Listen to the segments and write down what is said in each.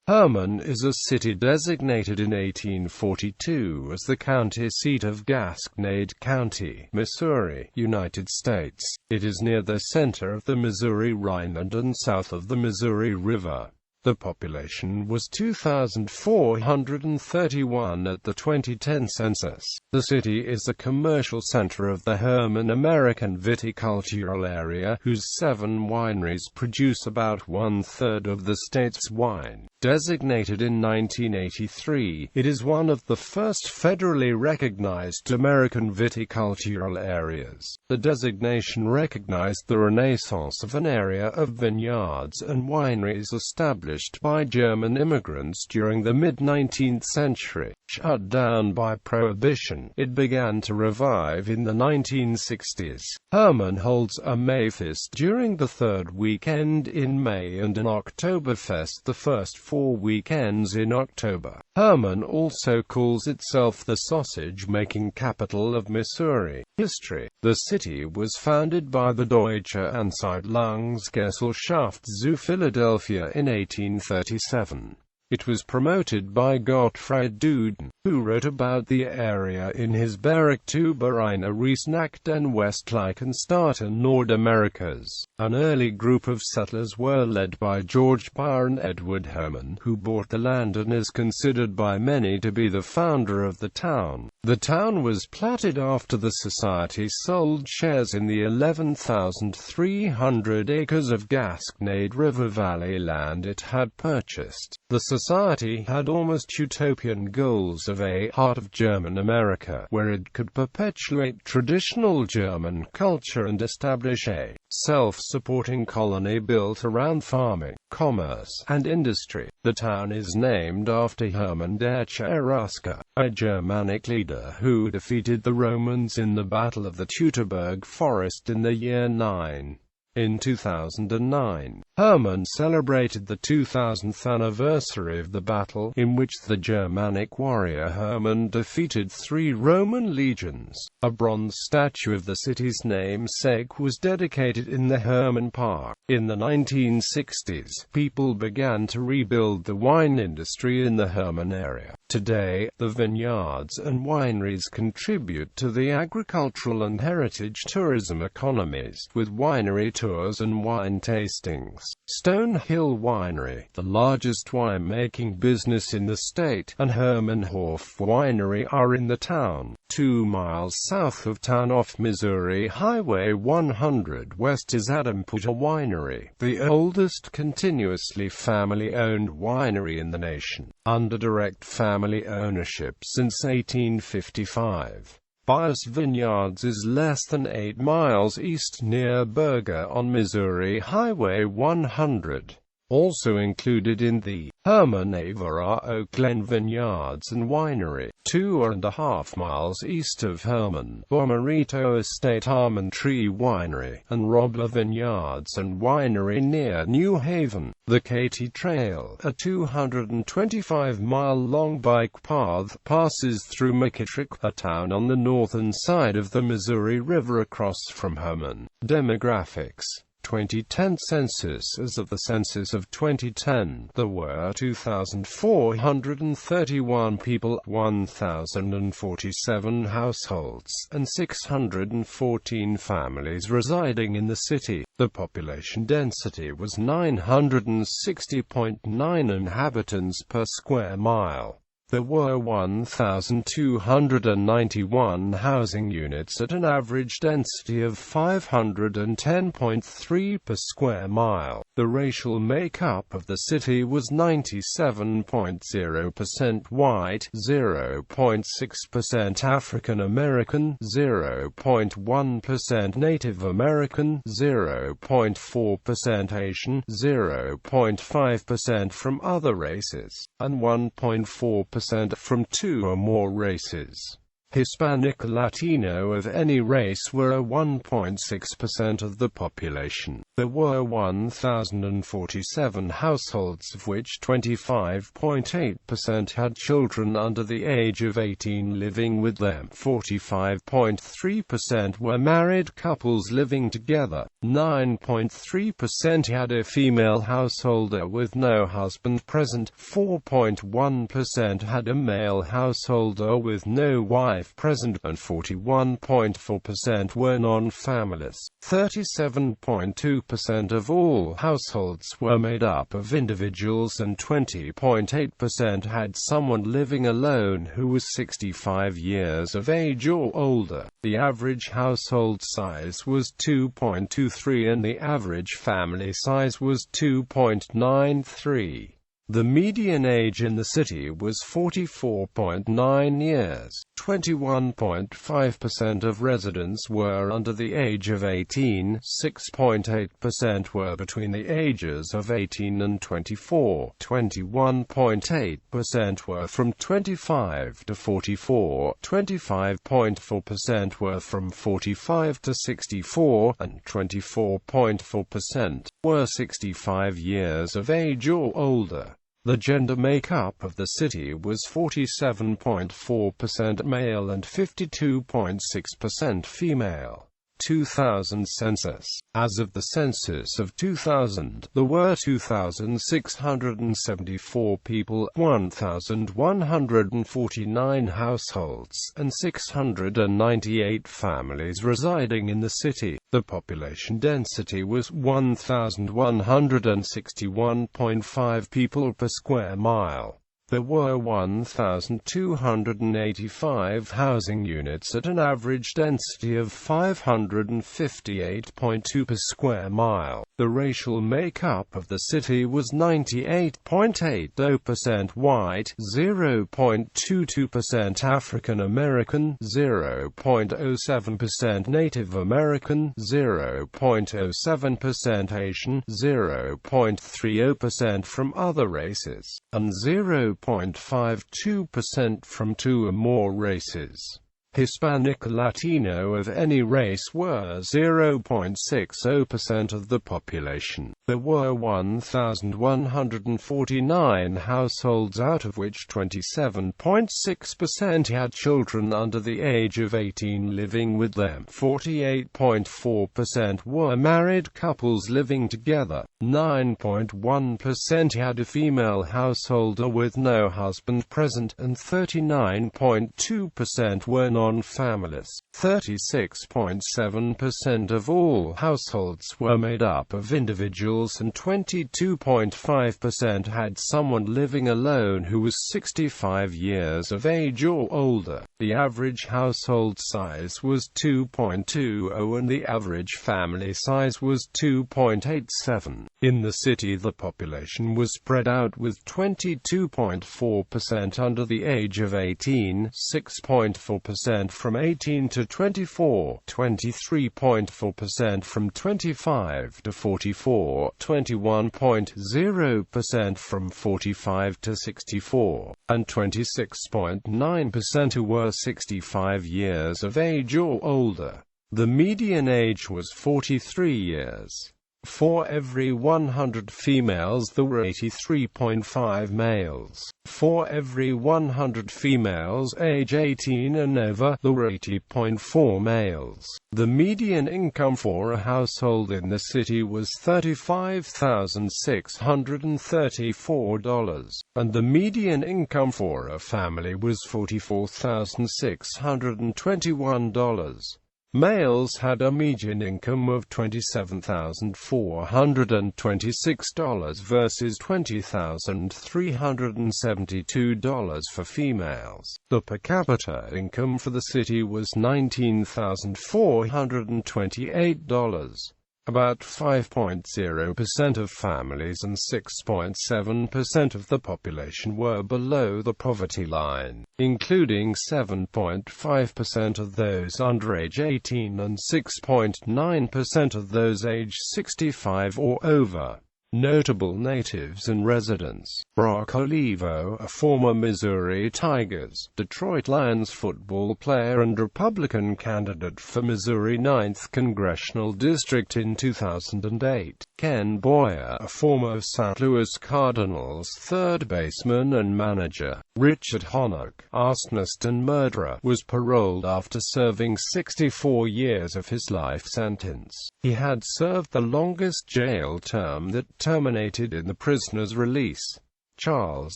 Hermann is a city designated in 1842 as the county seat of Gasconade County, Missouri, United States. It is near the center of the Missouri Rhineland and south of the Missouri River. The population was 2,431 at the 2010 census. The city is the commercial center of the Hermann American Viticultural Area, whose 7 wineries produce about 1/3 of the state's wine. Designated in 1983, it is one of the first federally recognized American viticultural areas. The designation recognized the renaissance of an area of vineyards and wineries established by German immigrants during the mid-19th century. Shut down by Prohibition, it began to revive in the 1960s. Hermann holds a Mayfest during the 3rd weekend in May and an Oktoberfest the first 4 weekends in October. Hermann also calls itself the sausage-making capital of Missouri. History: the city was founded by the Deutsche Einsiedlungsgesellschaft zu Philadelphia in 1837. It was promoted by Gottfried Duden, who wrote about the area in his Bericht über eine Riesenach den westlichen Staaten Nordamerikas. An early group of settlers were led by George Beyer and Edward Hermann, who bought the land and is considered by many to be the founder of the town. The town was platted after the society sold shares in the 11,300 acres of Gasconade River Valley land it had purchased. The society had almost utopian goals of a heart of German America, where it could perpetuate traditional German culture and establish a self-supporting colony built around farming, commerce, and industry. The town is named after Hermann der Cherusker, a Germanic leader who defeated the Romans in the Battle of the Teutoburg Forest in the year 9. In 2009, Hermann celebrated the 2000th anniversary of the battle, in which the Germanic warrior Hermann defeated 3 Roman legions. A bronze statue of the city's namesake was dedicated in the Hermann Park. In the 1960s, people began to rebuild the wine industry in the Hermann area. Today, the vineyards and wineries contribute to the agricultural and heritage tourism economies, with winery tours and wine tastings. Stone Hill Winery, the largest winemaking business in the state, and Hermann Hof Winery are in the town. 2 miles south of town off Missouri Highway 100 west is Adamport Winery, the oldest continuously family-owned winery in the nation, under direct family ownership since 1855. Bias Vineyards is less than 8 miles east near Berger on Missouri Highway 100. Also included in the Hermann Area are Oak Glen Vineyards and Winery, 2.5 miles east of Hermann, Bomarito Estate Almond Tree Winery, and Robler Vineyards and Winery near New Haven. The Katy Trail, a 225-mile-long bike path, passes through McKittrick, a town on the northern side of the Missouri River across from Hermann. Demographics: 2010 census. As of the census of 2010, there were 2,431 people, 1,047 households, and 614 families residing in the city. The population density was 960.9 inhabitants per square mile. There were 1,291 housing units at an average density of 510.3 per square mile. The racial makeup of the city was 97.0% white, 0.6% African American, 0.1% Native American, 0.4% Asian, 0.5% from other races, and 1.4% from 2 or more races. Hispanic Latino of any race were 1.6% of the population. There were 1,047 households, of which 25.8% had children under the age of 18 living with them. 45.3% were married couples living together. 9.3% had a female householder with no husband present. 4.1% had a male householder with no wife present, and 41.4% were non-families. 37.2% of all households were made up of individuals, and 20.8% had someone living alone who was 65 years of age or older. The average household size was 2.23 and the average family size was 2.93. The median age in the city was 44.9 years. 21.5% of residents were under the age of 18, 6.8% were between the ages of 18 and 24, 21.8% were from 25 to 44, 25.4% were from 45 to 64, and 24.4% were 65 years of age or older. The gender makeup of the city was 47.4% male and 52.6% female. 2000 census. As of the census of 2000, there were 2,674 people, 1,149 households, and 698 families residing in the city. The population density was 1,161.5 people per square mile. There were 1,285 housing units at an average density of 558.2 per square mile. The racial makeup of the city was 98.80% white, 0.22% African American, 0.07% Native American, 0.07% Asian, 0.30% from other races, and 0.52% from two or more races. Hispanic or Latino of any race were 0.60% of the population. There were 1,149 households, out of which 27.6% had children under the age of 18 living with them. 48.4% were married couples living together. 9.1% had a female householder with no husband present, and 39.2% were non-families. 36.7% of all households were made up of individuals, and 22.5% had someone living alone who was 65 years of age or older. The average household size was 2.20 and the average family size was 2.87. In the city, the population was spread out, with 22.4% under the age of 18, 6.4% from 18 to 24, 23.4% from 25 to 44, 21.0% from 45 to 64, and 26.9% who were 65 years of age or older. The median age was 43 years. For every 100 females there were 83.5 males. For every 100 females age 18 and over, there were 80.4 males. The median income for a household in the city was $35,634, and the median income for a family was $44,621. Males had a median income of $27,426 versus $20,372 for females. The per capita income for the city was $19,428. About 5.0% of families and 6.7% of the population were below the poverty line, including 7.5% of those under age 18 and 6.9% of those age 65 or over. Notable natives and residents: Brock Olivo, a former Missouri Tigers, Detroit Lions football player and Republican candidate for Missouri 9th Congressional District in 2008. Ken Boyer, a former St. Louis Cardinals third baseman and manager. Richard Honock, arsonist and murderer, was paroled after serving 64 years of his life sentence. He had served the longest jail term that terminated in the prisoner's release. Charles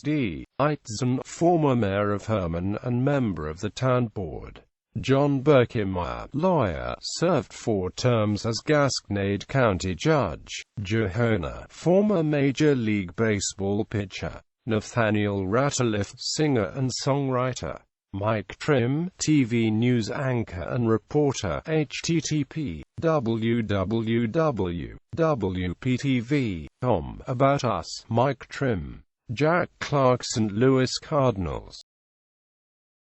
D. Eitzen, former mayor of Hermann and member of the town board. John Berkemeyer, lawyer, served 4 terms as Gasconade County judge. Johanna, former Major League Baseball pitcher. Nathaniel Rateliff, singer and songwriter. Mike Trim, TV news anchor and reporter. http://www.wptv.com. About Us. Mike Trim. Jack Clark, St. Louis Cardinals.